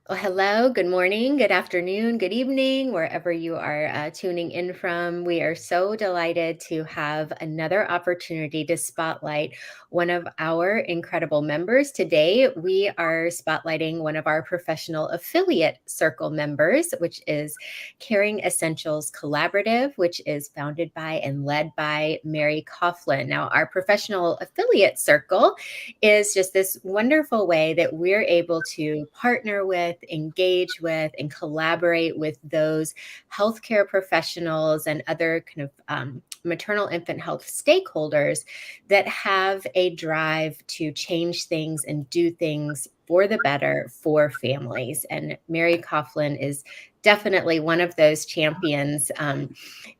Well, hello, good morning, good afternoon, good evening, wherever you are tuning in from. We are so delighted to have another opportunity to spotlight one of our incredible members. Today, we are spotlighting one of our professional affiliate circle members, which is Caring Essentials Collaborative, which is founded by and led by Mary Coughlin. Now, our professional affiliate circle is just this wonderful way that we're able to partner with, engage with, and collaborate with those healthcare professionals and other kind of maternal infant health stakeholders that have a drive to change things and do things for the better for families. And Mary Coughlin is definitely one of those champions.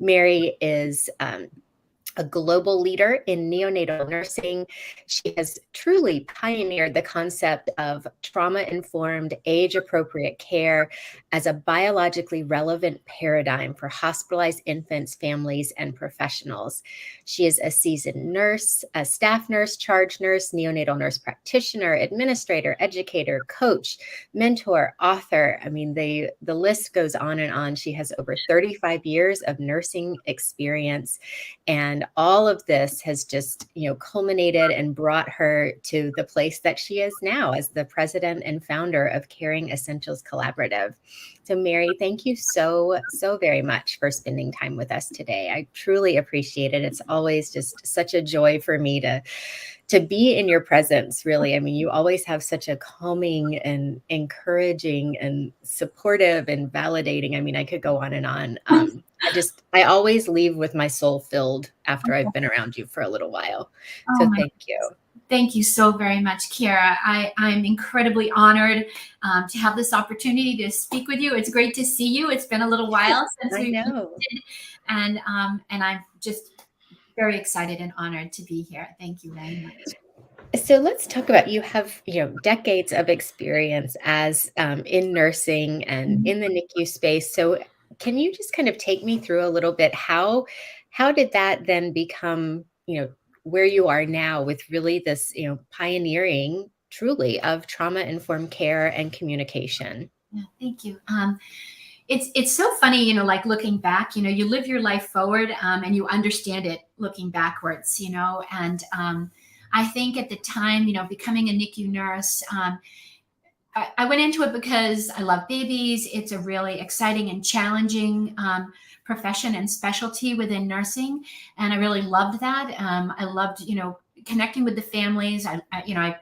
Mary is a global leader in neonatal nursing. She has truly pioneered the concept of trauma-informed, age-appropriate care as a biologically relevant paradigm for hospitalized infants, families, and professionals. She is a seasoned nurse, a staff nurse, charge nurse, neonatal nurse practitioner, administrator, educator, coach, mentor, author. I mean, the list goes on and on. She has over 35 years of nursing experience, and all of this has just, culminated and brought her to the place that she is now as the president and founder of Caring Essentials Collaborative. So Mary, thank you so very much for spending time with us today. I truly appreciate it. It's always just such a joy for me to be in your presence, really. I mean, you always have such a calming and encouraging and supportive and validating. I mean, I could go on and on. I always leave with my soul filled after I've been around you for a little while. Oh So my thank you. Thank you so very much, Kira. I'm incredibly honored to have this opportunity to speak with you. It's great to see you. It's been a little while since I we've know. connected, and I'm just very excited and honored to be here. Thank you very much. So let's talk about, you have, decades of experience as in nursing and Mhm. in the NICU space. So can you just kind of take me through a little bit how did that then become, where you are now with really this, pioneering truly of trauma-informed care and communication? Yeah, thank you. It's so funny, like looking back, you live your life forward, and you understand it looking backwards, and I think at the time, becoming a NICU nurse, I went into it because I love babies. It's a really exciting and challenging profession and specialty within nursing, and I really loved that. I loved, connecting with the families. I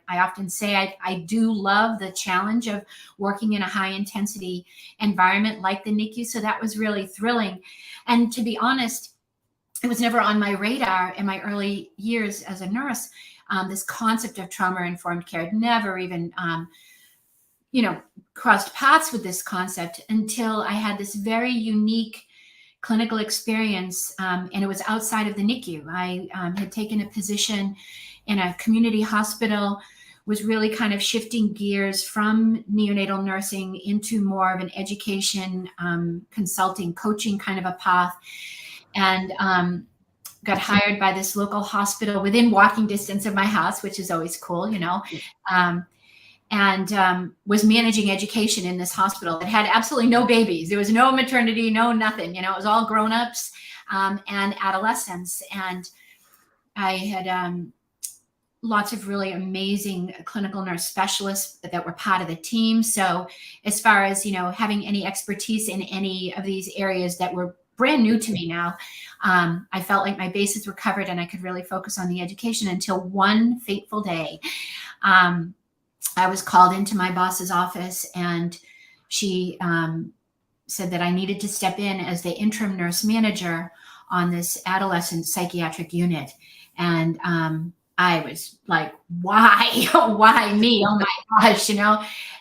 often say I do love the challenge of working in a high intensity environment like the NICU. So that was really thrilling. And to be honest, it was never on my radar in my early years as a nurse. This concept of trauma informed care had never even crossed paths with this concept until I had this very unique clinical experience, and it was outside of the NICU. I had taken a position in a community hospital, was really kind of shifting gears from neonatal nursing into more of an education, consulting, coaching kind of a path, and got hired by this local hospital within walking distance of my house, which is always cool, um, and was managing education in this hospital that had absolutely no babies. There was no maternity, no nothing. It was all grown-ups and adolescents. And I had lots of really amazing clinical nurse specialists that were part of the team. So as far as, having any expertise in any of these areas that were brand new to me now, I felt like my bases were covered and I could really focus on the education until one fateful day. I was called into my boss's office, and she said that I needed to step in as the interim nurse manager on this adolescent psychiatric unit. And I was like, why? Why me? Oh my gosh,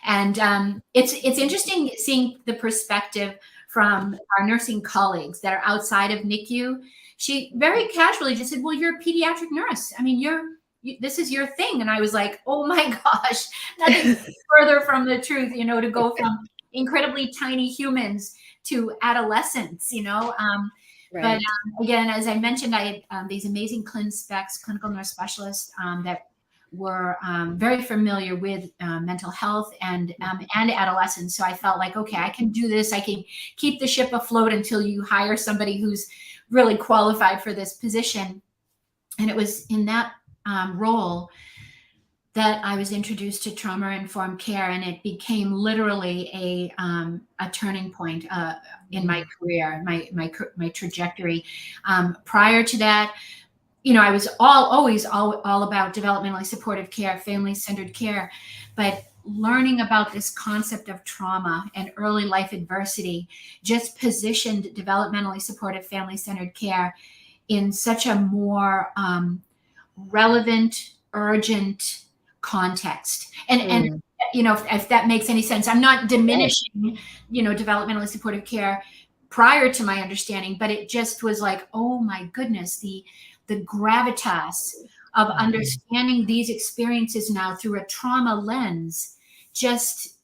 And it's interesting seeing the perspective from our nursing colleagues that are outside of NICU. She very casually just said, well, you're a pediatric nurse. I mean, this is your thing. And I was like, oh my gosh, nothing further from the truth, to go from incredibly tiny humans to adolescents, But Right. again, as I mentioned, I had these amazing clinical nurse specialists that were very familiar with mental health and adolescence. So I felt like, okay, I can do this. I can keep the ship afloat until you hire somebody who's really qualified for this position. And it was in that role that I was introduced to trauma-informed care, and it became literally a turning point in my career, my trajectory. Prior to that, I was always all about developmentally supportive care, family-centered care, but learning about this concept of trauma and early life adversity just positioned developmentally supportive family-centered care in such a more relevant, urgent context. And Mm. if that makes any sense, I'm not Right. diminishing, developmentally supportive care prior to my understanding, but it just was like, oh my goodness, the gravitas of understanding these experiences now through a trauma lens just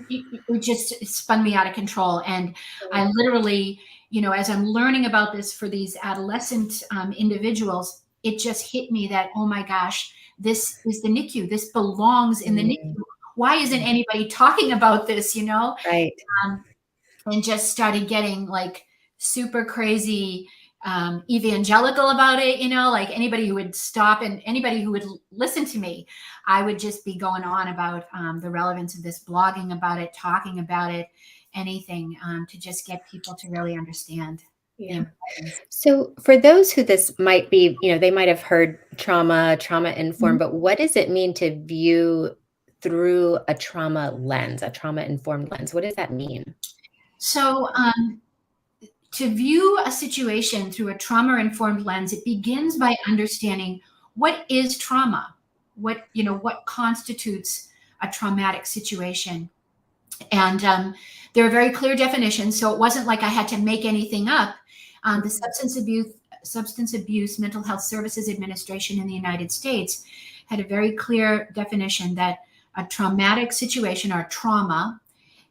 it just spun me out of control. And I literally, as I'm learning about this for these adolescent individuals, it just hit me that, oh my gosh, this is the NICU. This belongs in the Mm. NICU. Why isn't anybody talking about this, Right. Um, and just started getting like super crazy evangelical about it, like anybody who would stop and anybody who would listen to me, I would just be going on about the relevance of this, blogging about it, talking about it, anything to just get people to really understand the Yeah. importance. So for those who this might be, they might have heard trauma informed, Mhm. but what does it mean to view through a trauma lens, a trauma informed lens? What does that mean? So to view a situation through a trauma informed lens, it begins by understanding what is trauma, what constitutes a traumatic situation. And there are very clear definitions. So it wasn't like I had to make anything up. The Substance Abuse Mental Health Services Administration in the United States had a very clear definition that a traumatic situation or trauma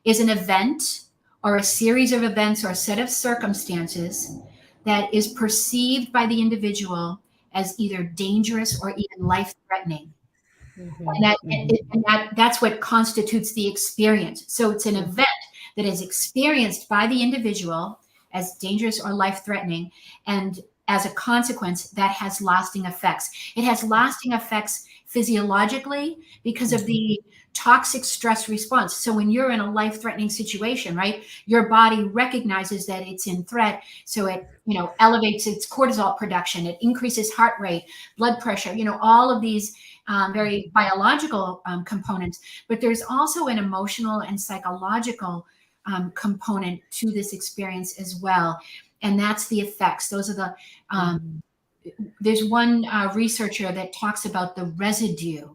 is an event or a series of events or a set of circumstances that is perceived by the individual as either dangerous or even life threatening. And, Mhm, that, mhm, that's what constitutes the experience. So it's an mhm, event that is experienced by the individual as dangerous or life threatening. And as a consequence, that has lasting effects. It has lasting effects physiologically because of mhm, the toxic stress response. So when you're in a life threatening situation, right, your body recognizes that it's in threat. So it, elevates its cortisol production, it increases heart rate, blood pressure, all of these very biological components, but there's also an emotional and psychological component to this experience as well. And that's the effects. Those are mhm, there's one researcher that talks about the residue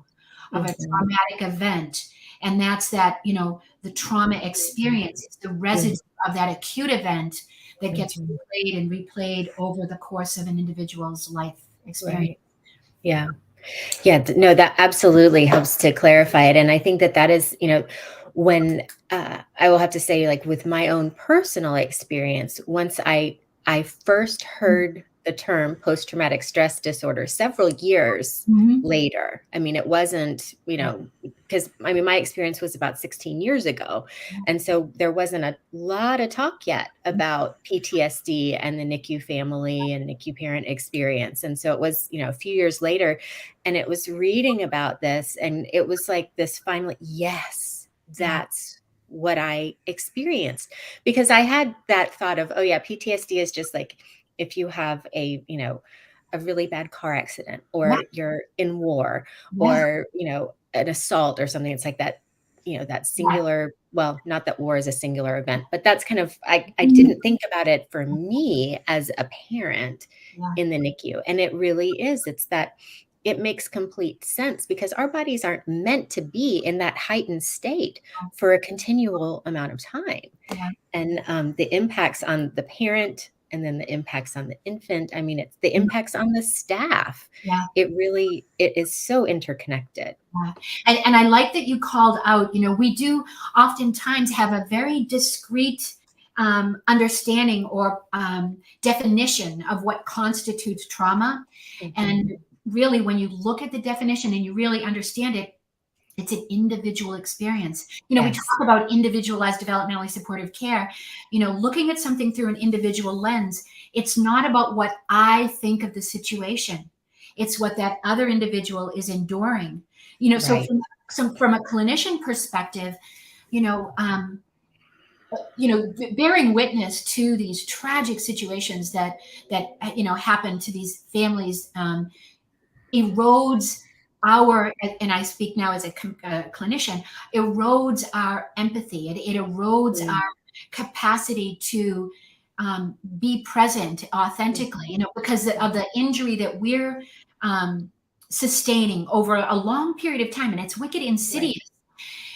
of a mhm, traumatic event. And that's that, the trauma experience, it's the residue mhm, of that acute event that gets mhm. replayed and replayed over the course of an individual's life experience. Right. Yeah. Yeah, no, that absolutely helps to clarify it, and I think that that is, when, I will have to say, like, with my own personal experience, once I first heard the term post-traumatic stress disorder several years Mhm. later. I mean, it wasn't, because I mean, my experience was about 16 years ago, and so there wasn't a lot of talk yet about PTSD and the NICU family and NICU parent experience, and so it was, a few years later, and it was reading about this, and it was like this finally, yes, Yeah. that's what I experienced. Because I had that thought of, oh yeah, PTSD is just like if you have a really bad car accident Yeah. or you're in war Yeah. or, an assault or something. It's like that, that Yeah. singular, well, not that war is a singular event, but that's kind of, I Mhm. didn't think about it for me as a parent Yeah. in the NICU. And it really is. It's that it makes complete sense because our bodies aren't meant to be in that heightened state for a continual amount of time. Yeah. And the impacts on the parent and then the impacts on the infant. I mean, it's the Yeah. impacts on the staff. Yeah. It is so interconnected. Yeah. And I like that you called out, we do oftentimes have a very discrete understanding or definition of what constitutes trauma. Mhm, And really, when you look at the definition and you really understand it, it's an individual experience. We talk Yes. about individualized developmentally supportive care. Looking at something through an individual lens, it's not about what I think of the situation. It's what that other individual is enduring. So Right. from a clinician perspective, you know, um, bearing witness to these tragic situations that happen to these families, erodes our, and I speak now as a clinician, erodes our empathy. It erodes Mm, our capacity to be present authentically, mhm, because of the injury that we're um, sustaining over a long period of time. And it's wicked right. insidious.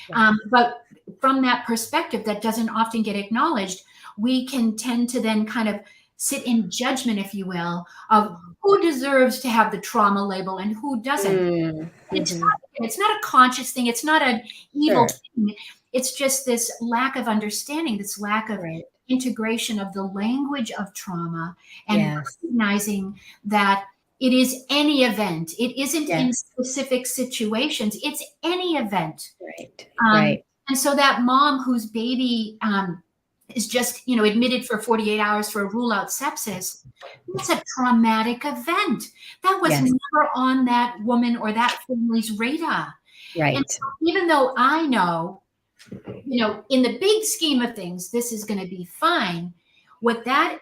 Yeah. But from that perspective that doesn't often get acknowledged, we can tend to then kind of sit in judgment, if you will, of Mhm. who deserves to have the trauma label and who doesn't. Mm, mhm. It's not a conscious thing. It's not an evil Sure. thing. It's just this lack of understanding, this lack of Right. integration of the language of trauma, and Yes. recognizing that it is any event. It isn't in Yes. specific situations. It's any event. Right. Um, Right. and so that mom whose baby is just, admitted for 48 hours for a rule out sepsis, that's a traumatic event. That was Yes. never on that woman or that family's radar. And Right. so even though I know, in the big scheme of things, this is going to be fine, what that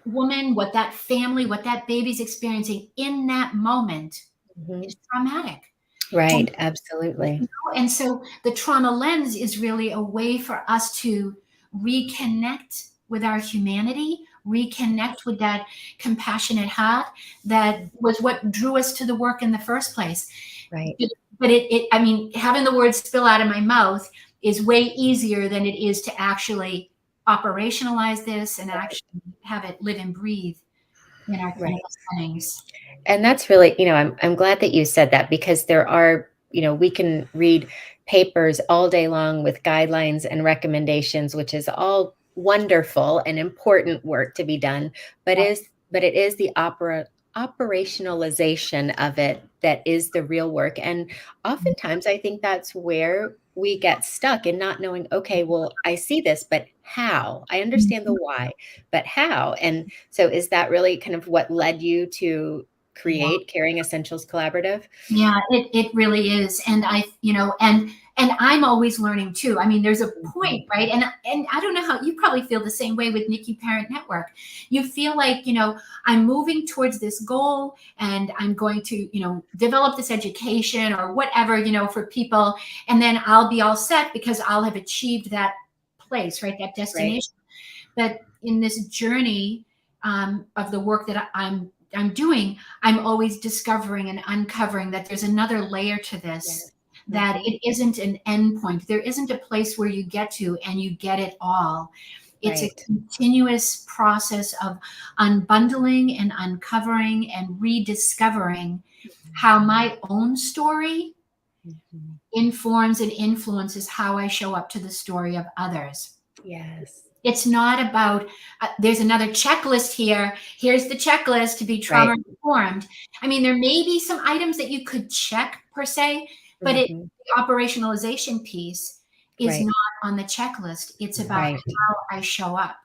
woman, what that family, what that baby's experiencing in that moment Mhm. is traumatic. And Right. Absolutely. and so the trauma lens is really a way for us to reconnect with our humanity, reconnect with that compassionate heart that was what drew us to the work in the first place. Right. But I mean, having the words spill out of my mouth is way easier than it is to actually operationalize this and Right. actually have it live and breathe in our Right. clinical settings. And that's really, I'm glad that you said that because there are, we can read papers all day long with guidelines and recommendations, which is all wonderful and important work to be done, but it is the operationalization of it that is the real work. And oftentimes I think that's where we get stuck in not knowing, okay, well, I see this, but how? I understand the why, but how? And so is that really kind of what led you to Yeah. create Caring Essentials Collaborative? Yeah, it really is. And and I'm always learning too. I mean, there's a Mhm. point, right? And I don't know how you probably feel the same way with NICU Parent Network. You feel like, I'm moving towards this goal and I'm going to, develop this education or whatever, for people, and then I'll be all set because I'll have achieved that place, right? That Right. destination. But in this journey of the work that I'm doing, I'm always discovering and uncovering that there's another layer to this, Yes. that Mhm. it isn't an endpoint. There isn't a place where you get to and you get it all. It's a Right. continuous process of unbundling and uncovering and rediscovering how my own story Mhm. informs and influences how I show up to the story of others. Yes. It's not about, there's another checklist here. Here's the checklist to be trauma Right. informed. I mean, there may be some items that you could check per se, but Mhm. the operationalization piece is Right. not on the checklist. It's about Right. how I show up.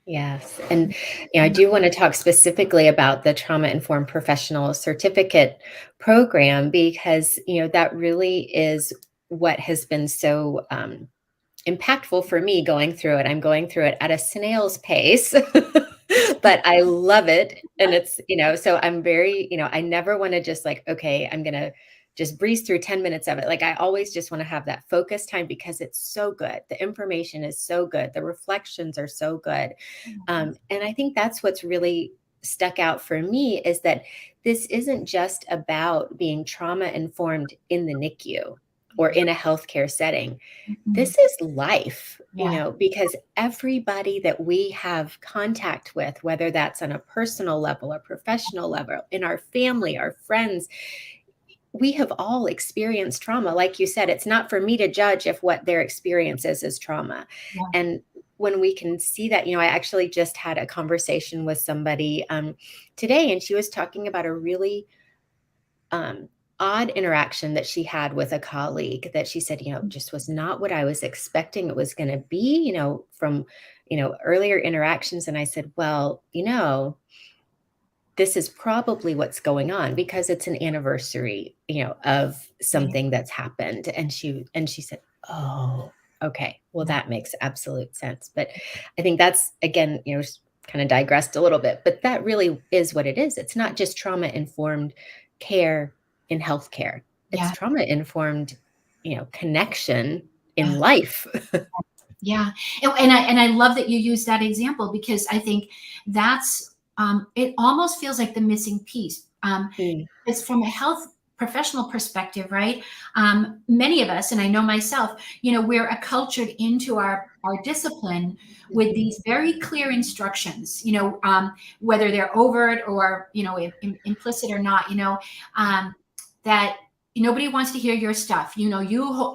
Yes. And I do want to talk specifically about the Trauma Informed Professional Certificate program because, that really is what has been so impactful for me going through it. I'm going through it at a snail's pace, but I love it. And it's, so I'm very, I never want to just like, okay, I'm going to just breeze through 10 minutes of it. Like I always just want to have that focus time because it's so good. The information is so good. The reflections are so good. And I think that's what's really stuck out for me is that this isn't just about being trauma informed in the NICU or in a healthcare setting. Mhm. This is life, Yeah. because everybody that we have contact with, whether that's on a personal level or professional level, in our family, our friends, we have all experienced trauma. Like you said, it's not for me to judge if what their experience is trauma. Yeah. And when we can see that, I actually just had a conversation with somebody today, and she was talking about a really odd interaction that she had with a colleague that she said, just was not what I was expecting it was going to be, from, earlier interactions. And I said, well, this is probably what's going on because it's an anniversary, of Right. something that's happened. And she said, "Oh, okay. Well, Yeah. that makes absolute sense." But I think that's again, kind of digressed a little bit, but that really is what it is. It's not just trauma informed care in healthcare. It's Yeah. trauma informed, connection in Yeah. life. Yeah. And I love that you use that example because I think that's it almost feels like the missing piece. Mm, It's from a health professional perspective, right? Many of us, and I know myself, we're accultured into our discipline with mhm. these very clear instructions, whether they're overt or, implicit or not, that nobody wants to hear your stuff. You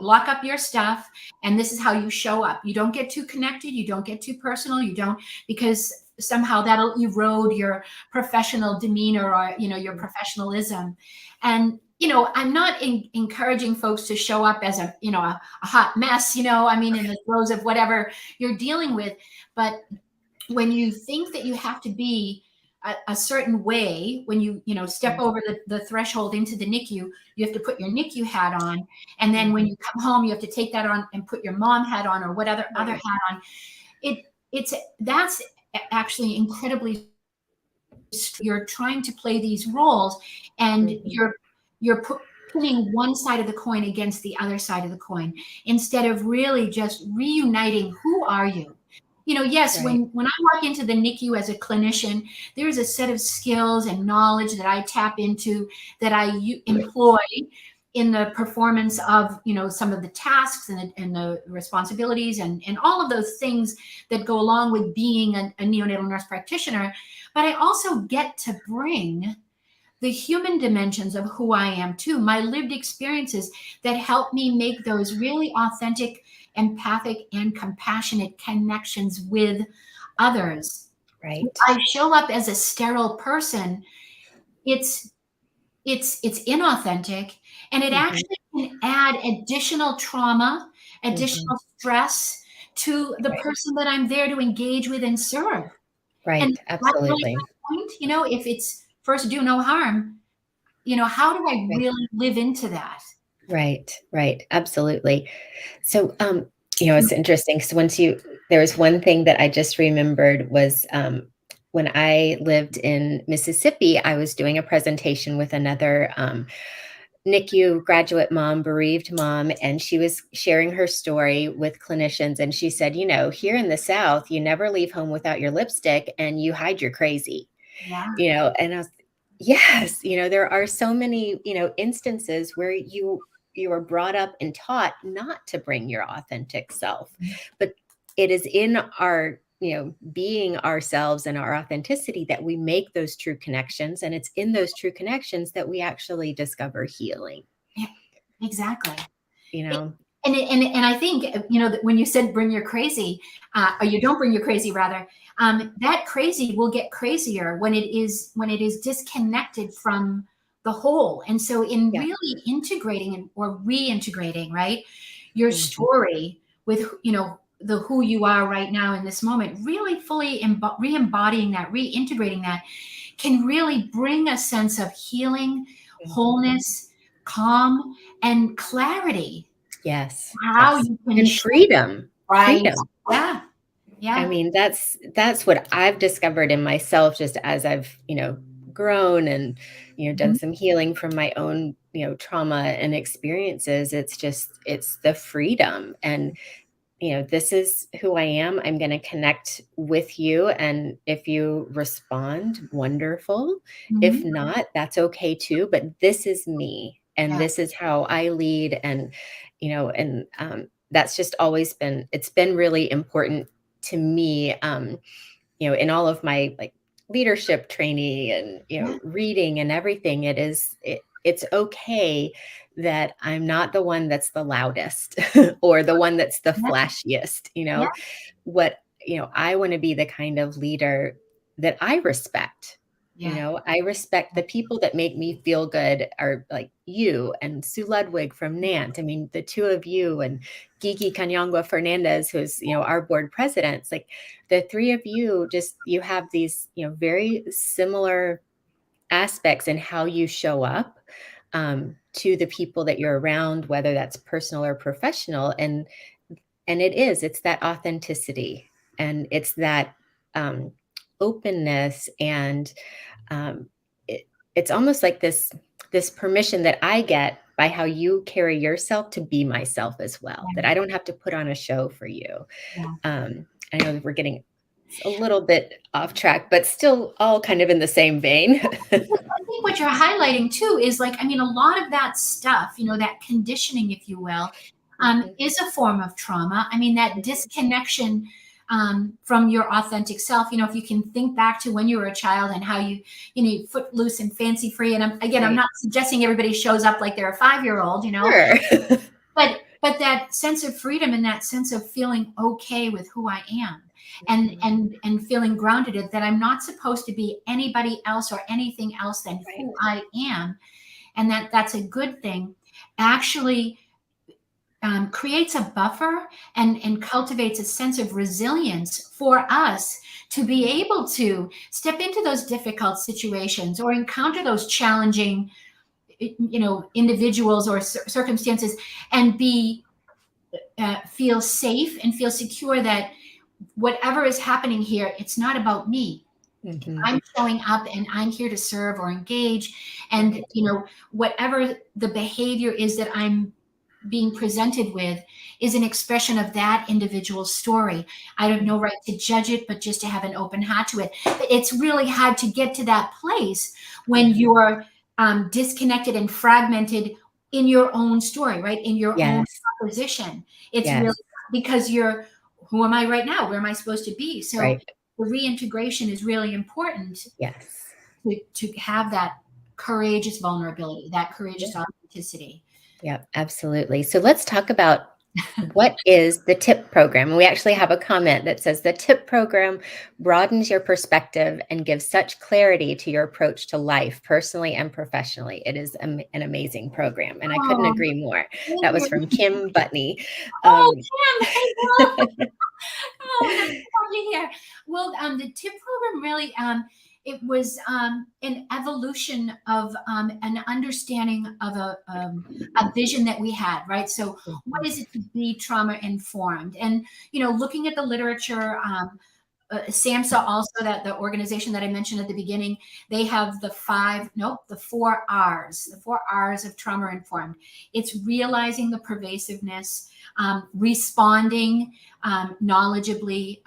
lock up your stuff and this is how you show up. You don't get too connected. You don't get too personal. You don't, because somehow that'll erode your professional demeanor or your professionalism. And I'm not encouraging folks to show up as a hot mess, I mean, in the throes of whatever you're dealing with. But when you think that you have to be a certain way, when you step Mm, over the threshold into the NICU, you have to put your NICU hat on, and then when mhm. you come home, you have to take that on and put your mom hat on or whatever other Right. hat on. It's that's actually incredibly, you're trying to play these roles and Mhm. you're pinning one side of the coin against the other side of the coin instead of really just reuniting. Who are you? Yes, Right. when I walk into the NICU as a clinician, there's a set of skills and knowledge that I tap into, that I employ in the performance of some of the tasks and the responsibilities and all of those things that go along with being a neonatal nurse practitioner. But I also get to bring the human dimensions of who I am too, my lived experiences that help me make those really authentic, empathic, and compassionate connections with others. If Right. I show up as a sterile person, it's it's inauthentic, and it Mhm. actually can add additional trauma, Mhm. additional stress to the Right. person that I'm there to engage with and serve. And Right. that's really Absolutely. my point, if it's first do no harm, how do I Right. really live into that? Right. Right. Absolutely. So, it's interesting. So there was one thing that I just remembered was, when I lived in Mississippi, I was doing a presentation with another, NICU graduate mom, bereaved mom, and she was sharing her story with clinicians. And she said, here in the South, you never leave home without your lipstick and you hide your crazy. Yeah, And I was yes, there are so many, instances where you are brought up and taught not to bring your authentic self. But it is in our, being ourselves and our authenticity that we make those true connections. And it's in those true connections that we actually discover healing, yeah, exactly. you It, know? and I think that when you said bring your crazy, or you don't bring your crazy rather, that crazy will get crazier when it is disconnected from the whole. And so, in Yeah. really integrating or reintegrating, right, your Mhm. story with the who you are right now in this moment, really fully re-embodying that, reintegrating that, can really bring a sense of healing, Mhm. wholeness, calm, and clarity. Yes. How Yes. you can And show freedom. right. Freedom. Yeah. I Yeah. mean, that's what I've discovered in myself just as I've, grown and, done Mhm. some healing from my own, trauma and experiences. It's the freedom. And, this is who I am. I'm going to connect with you. And if you respond, wonderful. If Mhm. not, that's okay too. But this is me. And Yeah. this is how I lead. And, that's just always it's been really important to me, in all of my like leadership training and, Yeah. reading and everything, it's okay that I'm not the one that's the loudest or the one that's the Yeah. flashiest, Yeah. what, I want to be the kind of leader that I respect. Yeah. I respect the people that make me feel good are like you and Sue Ludwig from NANT. I mean, the two of you and Gigi Kanyangwa Fernandez, who's, our board presidents, like the three of you, just you have these, very similar aspects in how you show up to the people that you're around, whether that's personal or professional. And it's that authenticity and it's that um, openness and um, it's almost like this permission that I get by how you carry yourself to be myself as well, that Yeah. I don't have to put on a show for you. Yeah. I know that we're getting a little bit off track, but still all kind of in the same vein. I think what you're highlighting too is like, I mean, a lot of that stuff, that conditioning, if you will, Mhm, is a form of trauma. I mean, that disconnection from your authentic self. If you can think back to when you were a child and how you footloose and fancy free. And I'm right. not suggesting everybody shows up like they're a 5-year-old, Sure. but that sense of freedom and that sense of feeling okay with who I am and Mhm, and feeling grounded in that I'm not supposed to be anybody else or anything else than right. who I am, and that's a good thing, actually creates a buffer and cultivates a sense of resilience for us to be able to step into those difficult situations or encounter those challenging individuals or circumstances and be feel safe and feel secure that whatever is happening here, it's not about me. Mhm, I'm showing up and I'm here to serve or engage. And, right. whatever the behavior is that I'm being presented with is an expression of that individual's story. I have Mm, no right to judge it, but just to have an open heart to it. But it's really hard to get to that place when yeah. you're disconnected and fragmented in your own story, right? In your own Yes. position. It's really Yes. because who am I right now? Where am I supposed to be? So Right. the reintegration is really important Yes. to have that courageous vulnerability, that Yeah. courageous authenticity. Yep, absolutely. So let's talk about what is the TIP program. And we actually have a comment that says the TIP program broadens your perspective and gives such clarity to your approach to life, personally and professionally. It is an amazing program, and I couldn't Oh, agree more. thank That was you. from Kim Butney. Oh, Um, Kim, I love. Oh, that's lovely here. Well, the TIP program really, it was an evolution of an understanding of a vision that we had, right? So, what is it to be trauma informed? And looking at the literature, SAMHSA also, that the organization that I mentioned at the beginning, they have the 4 R's of trauma informed. It's realizing the pervasiveness, responding knowledgeably,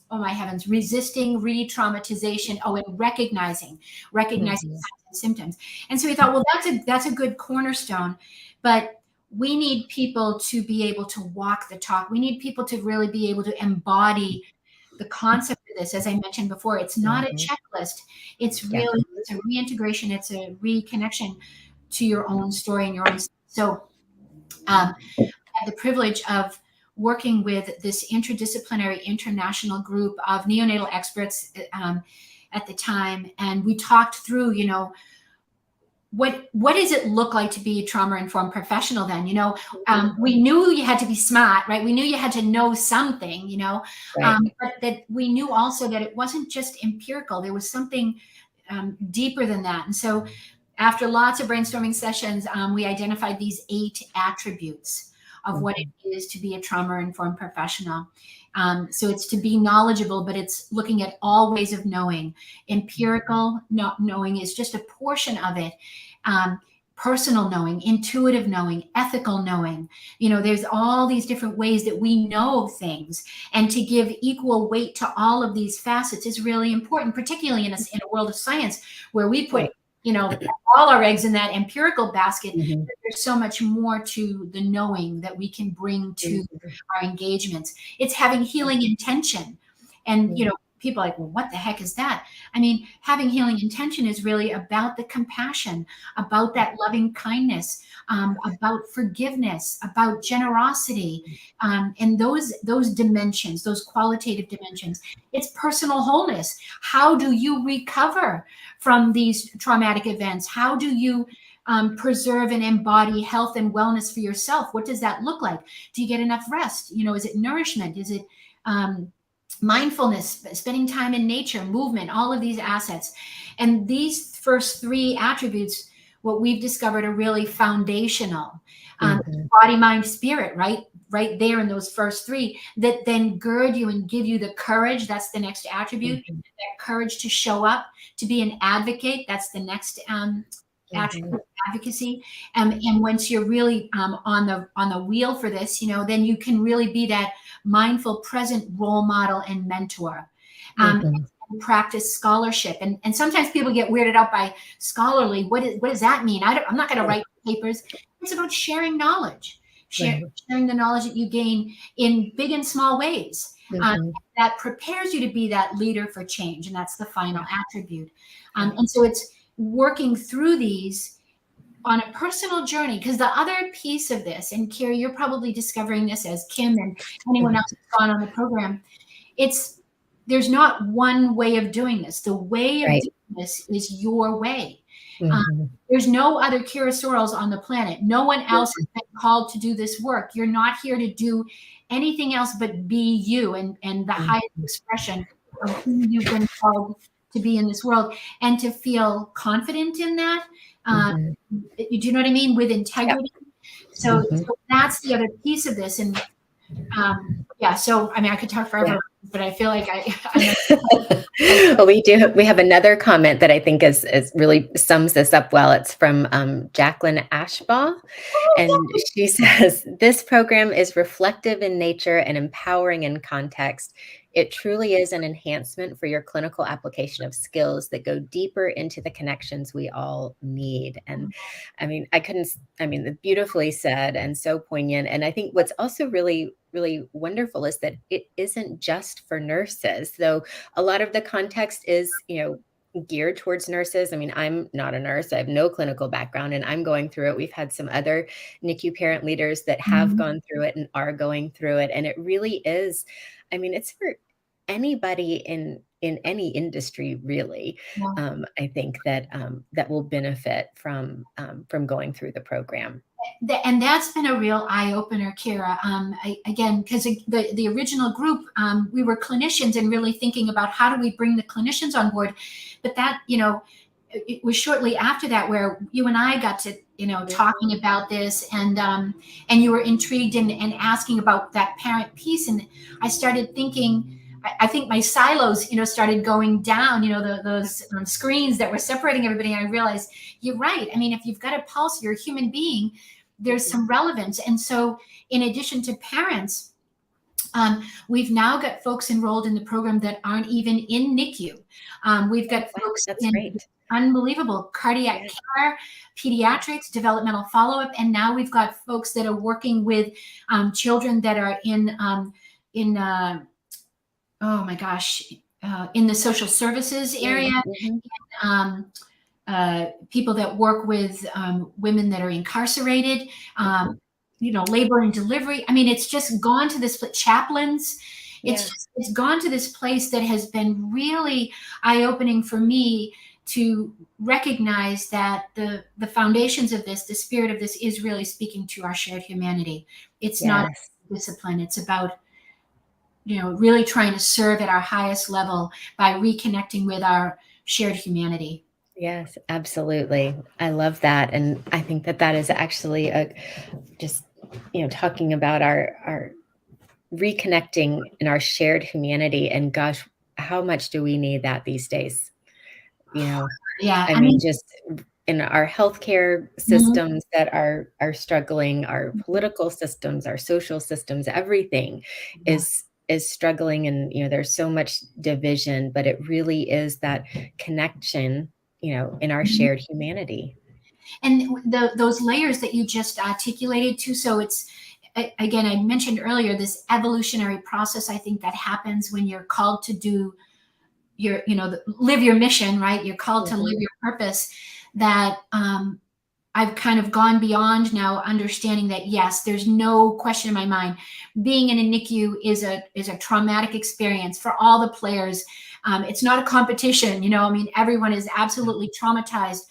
oh my heavens, resisting re-traumatization, and recognizing mhm, signs and symptoms. And so we thought, well, that's a good cornerstone, but we need people to be able to walk the talk. We need people to really be able to embody the concept of this. As I mentioned before, it's not a mhm. checklist. It's Yeah. really, it's a reintegration. It's a reconnection to your own story and your own. So I had the privilege of working with this interdisciplinary international group of neonatal experts at the time. And we talked through, what does it look like to be a trauma informed professional then? Mhm. We knew you had to be smart, right? We knew you had to know something, Right. but that we knew also that it wasn't just empirical. There was something deeper than that. And so after lots of brainstorming sessions, we identified these 8 attributes of what Mhm, it is to be a trauma informed professional. So it's to be knowledgeable, but it's looking at all ways of knowing. Empirical not knowing is just a portion of it. Um, Personal knowing, intuitive knowing, ethical knowing. There's all these different ways that we know things, and to give equal weight to all of these facets is really important, particularly in a world of science where we put right. all our eggs in that empirical basket. Mhm, There's so much more to the knowing that we can bring to mhm, our engagements. It's having healing intention. And, mhm. people are like, well, what the heck is that? I mean, having healing intention is really about the compassion, about that loving kindness, about forgiveness, about generosity, and those dimensions, those qualitative dimensions. It's personal wholeness. How do you recover from these traumatic events? How do you preserve and embody health and wellness for yourself? What does that look like? Do you get enough rest? Is it nourishment? Is it mindfulness, spending time in nature, movement, all of these assets? And these first three attributes, what we've discovered, are really foundational. Body, mind, spirit, right there in those first three, that then gird you and give you the courage. That's the next attribute. That courage to show up, to be an advocate. That's the next attribute, advocacy. And once you're really on the wheel for this, then you can really be that mindful, present role model and mentor. And practice scholarship. And sometimes people get weirded out by scholarly. What does that mean? I'm not going to write papers. It's about sharing knowledge, sharing the knowledge that you gain in big and small ways. That prepares you to be that leader for change. And that's the final attribute. And so it's working through these on a personal journey, because the other piece of this, and Kira, you're probably discovering this as Kim and anyone else who's gone on the program, there's not one way of doing this. The way of doing this is your way. There's no other Kira Sorrells on the planet. No one else has been called to do this work. You're not here to do anything else but be you and the highest expression of who you've been called to be in this world, and to feel confident in that. Do you know what I mean? With integrity. So that's the other piece of this. And so I mean, I could talk forever, but I feel like well, we have another comment that I think is really sums this up well. It's from Jacqueline Ashbaugh, and she says, this program is reflective in nature and empowering in context. It truly is an enhancement for your clinical application of skills that go deeper into the connections we all need. And I mean, beautifully said and so poignant. And I think what's also really, really wonderful is that it isn't just for nurses, though a lot of the context is, geared towards nurses. I mean, I'm not a nurse. I have no clinical background, and I'm going through it. We've had some other NICU parent leaders that have gone through it and are going through it. And it really is, I mean, it's for anybody in any industry, really. I think that that will benefit from going through the program. And that's been a real eye-opener, Kira. Again, because the original group, we were clinicians and really thinking about how do we bring the clinicians on board. But that, it was shortly after that where you and I got to, talking about this, and you were intrigued and asking about that parent piece. And I started thinking, I think my silos, started going down, those screens that were separating everybody. And I realized, you're right. I mean, if you've got a pulse, you're a human being, there's some relevance. And so in addition to parents, we've now got folks enrolled in the program that aren't even in NICU. We've got folks in unbelievable cardiac care, pediatrics, developmental follow-up. And now we've got folks that are working with children that are in oh my gosh, in the social services area, people that work with women that are incarcerated, labor and delivery. I mean, it's just gone to this, chaplains. It's gone to this place that has been really eye-opening for me to recognize that the foundations of this, the spirit of this, is really speaking to our shared humanity. It's not discipline. It's about really trying to serve at our highest level by reconnecting with our shared humanity. Yes, absolutely. I love that. And I think that is actually talking about our reconnecting in our shared humanity. And gosh, how much do we need that these days? I mean, just in our healthcare systems that are struggling, our political systems, our social systems, everything is struggling, and there's so much division, but it really is that connection, in our shared humanity. And those layers that you just articulated too. So it's, again, I mentioned earlier, this evolutionary process, I think, that happens when you're called to do live your mission, right? You're called to live Mhm. your purpose. That I've kind of gone beyond now, understanding that yes, there's no question in my mind. Being in a NICU is a traumatic experience for all the players. It's not a competition, I mean, everyone is absolutely traumatized.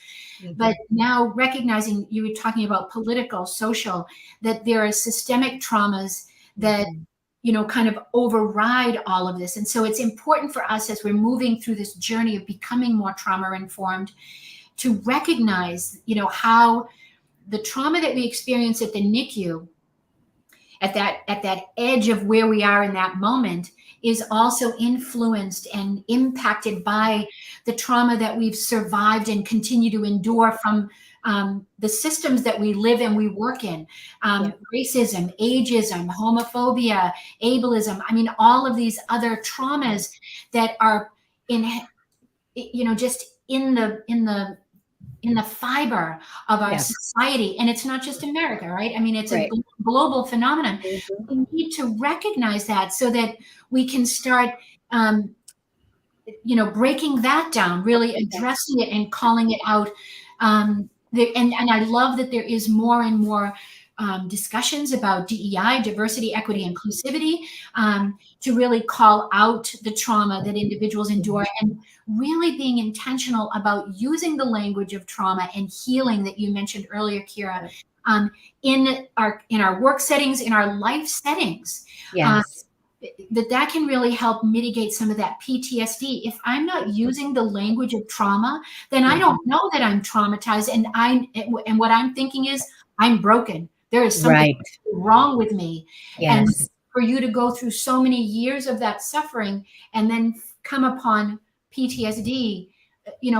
But Mhm. now recognizing, you were talking about political, social, that there are systemic traumas that Mhm. kind of override all of this. And so it's important for us as we're moving through this journey of becoming more trauma informed to recognize, how the trauma that we experience at the NICU, at that edge of where we are in that moment, is also influenced and impacted by the trauma that we've survived and continue to endure from the systems that we live and we work in. Yeah. Racism, ageism, homophobia, ableism. I mean, all of these other traumas that are in, just in the fiber of our Yeah. society. And it's not just America, right? I mean, it's a Right. global phenomenon. Mhm. We need to recognize that so that we can start, um, breaking that down, really Yeah. addressing it and calling it out. And I love that there is more and more discussions about DEI, diversity, equity, inclusivity, to really call out the trauma that individuals endure, Mhm. and really being intentional about using the language of trauma and healing that you mentioned earlier, Kira, Yeah. um, in our work settings, in our life settings. Um, Yes. that can really help mitigate some of that PTSD. If I'm not using the language of trauma, then I don't Mhm. know that I'm traumatized, and what I'm thinking is I'm broken. There is something Right. wrong with me. And Yes. for you to go through so many years of that suffering and then come upon PTSD,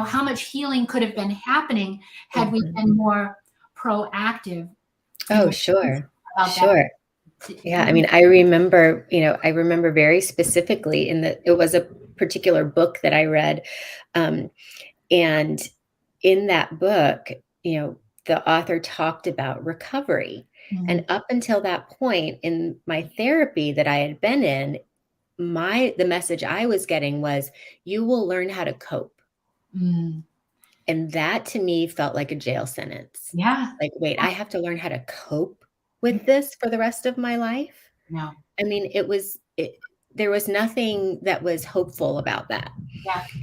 how much healing could have been happening had we Mhm. been more proactive Oh, and sure. about that. Sure. Yeah, I mean, I remember very specifically in that it was a particular book that I read, um, and in that book, the author talked about recovery, and Mhm. up until that point in my therapy that I had been in, the message I was getting was, "You will learn how to cope." Mm. And that to me felt like a jail sentence. Yeah. Like, "Wait, I have to learn how to cope with this for the rest of my life?" No. I mean, there was nothing that was hopeful about that,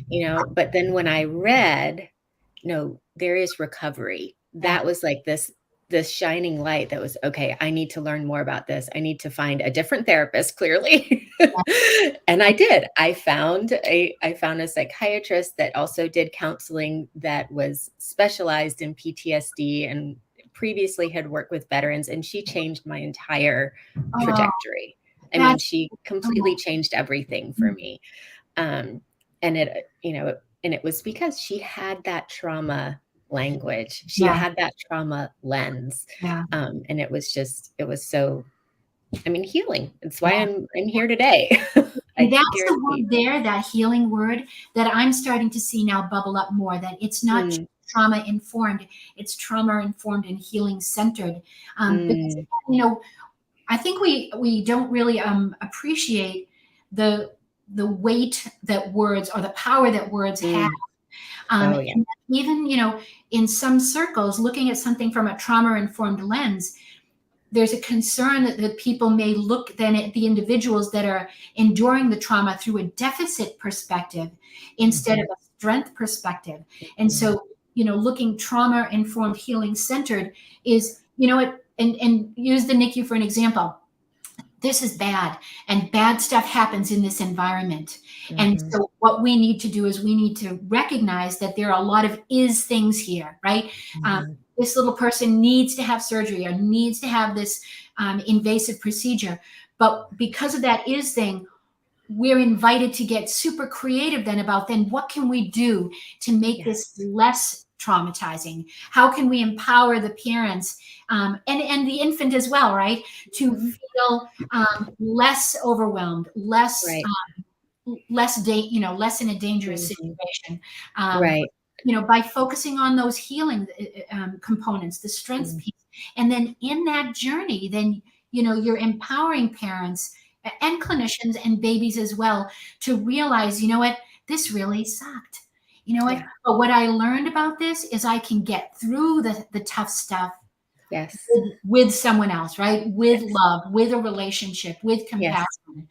Yeah. but then when I read, no, there is recovery. Yeah. That was like this shining light that was, okay, I need to learn more about this. I need to find a different therapist, clearly. And I did. I found a psychiatrist that also did counseling that was specialized in PTSD and previously had worked with veterans, and she changed my entire Oh, trajectory. I mean, that's she completely oh, changed everything for mm, me. Um, and it was because she had that trauma language. She yeah, had that trauma lens. yeah, And it was so, I mean, healing. It's why yeah. I'm here today. And I that's the guarantee. word there, that healing word, that I'm starting to see now bubble up more, that it's not just Mm, trauma informed, it's trauma informed and healing centered. Because, mm, I think we don't really appreciate the the weight that words, or the power that words have. mm. Oh, yeah. And even, in some circles, looking at something from a trauma informed lens, there's a concern that people may look then at the individuals that are enduring the trauma through a deficit perspective instead of Mhm, a strength perspective. And mhm. so, looking trauma informed, healing centered is, and use the NICU for an example. This is bad, and bad stuff happens in this environment. And Mhm, so what we need to do is we need to recognize that there are a lot of is things here, right? um, mhm. this little person needs to have surgery or needs to have this invasive procedure, but because of that is thing, we're invited to get super creative then about, then what can we do to make this Yes. less traumatizing? How can we empower the parents, and the infant as well, right, to Mhm. feel less overwhelmed, Right. less in a dangerous Mhm. situation, um, Right. by focusing on those healing components, the strengths Mm. piece. And then in that journey, then, you're empowering parents and clinicians and babies as well to realize, you know what, this really sucked. You know what? Yeah. But what I learned about this is I can get through the tough stuff Yes. with someone else, right? With Yes. love, with a relationship, with Yes. compassion.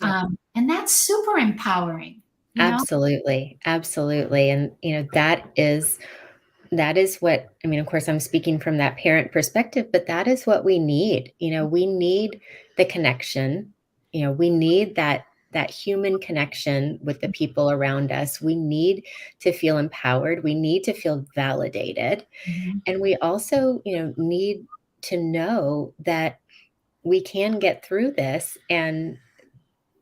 Yep. And that's super empowering, you know? Absolutely. Absolutely. And, that is what, I mean, of course, I'm speaking from that parent perspective, but that is what we need. We need the connection. We need that human connection with the people around us. We need to feel empowered. We need to feel validated. Mhm. And we also, need to know that we can get through this and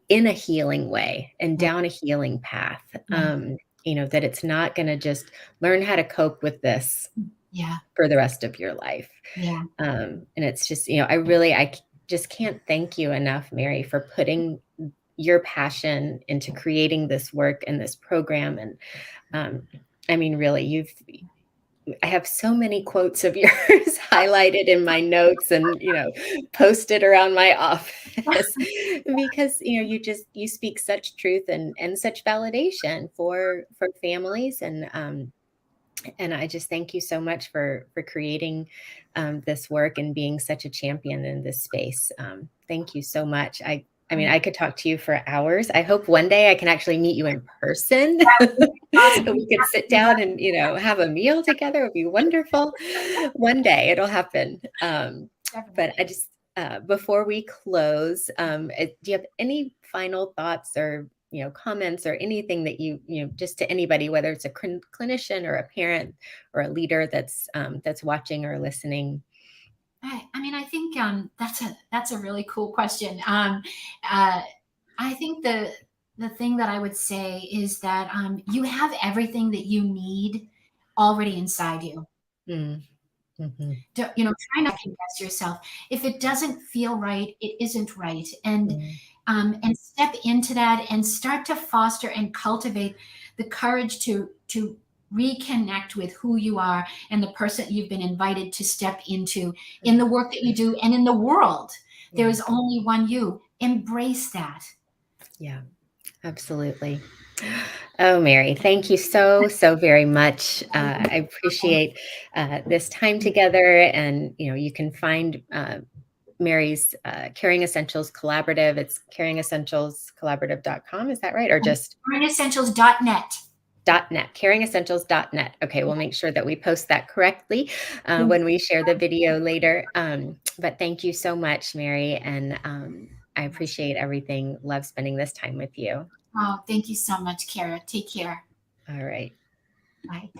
in a healing way and Yeah, down a healing path. yeah, That it's not going to just learn how to cope with this yeah, for the rest of your life. yeah. And it's just, just can't thank you enough, Mary, for putting your passion into creating this work and this program. And I mean, really, I have so many quotes of yours highlighted in my notes and, posted around my office because, you speak such truth and such validation for families. And I just thank you so much for creating this work and being such a champion in this space. Thank you so much. I mean, I could talk to you for hours. I hope one day I can actually meet you in person. And Awesome. we could sit down and have a meal together. It would be wonderful. One day it'll happen. But Definitely. I just before we close, do you have any final thoughts or comments or anything that just to anybody, whether it's a clinician or a parent or a leader that's watching or listening? I mean, I think that's a really cool question. Uh, I think the thing that I would say is that you have everything that you need already inside you. Mm, mhm, Try not to invest yourself. If it doesn't feel right, it isn't right, mm, and step into that and start to foster and cultivate the courage to reconnect with who you are and the person you've been invited to step into in the work that you do and in the world. There yeah, is only one you. Embrace that. yeah, absolutely. Oh, Mary, thank you so, so very much. I appreciate this time together. And, you can find Mary's Caring Essentials Collaborative. It's caringessentialscollaborative.com. Is that right? Or just Essentials.net. .net, caringessentials.net. Okay, we'll make sure that we post that correctly when we share the video later. But thank you so much, Mary. And I appreciate everything. Love spending this time with you. Oh, thank you so much, Kara. Take care. All right. Bye.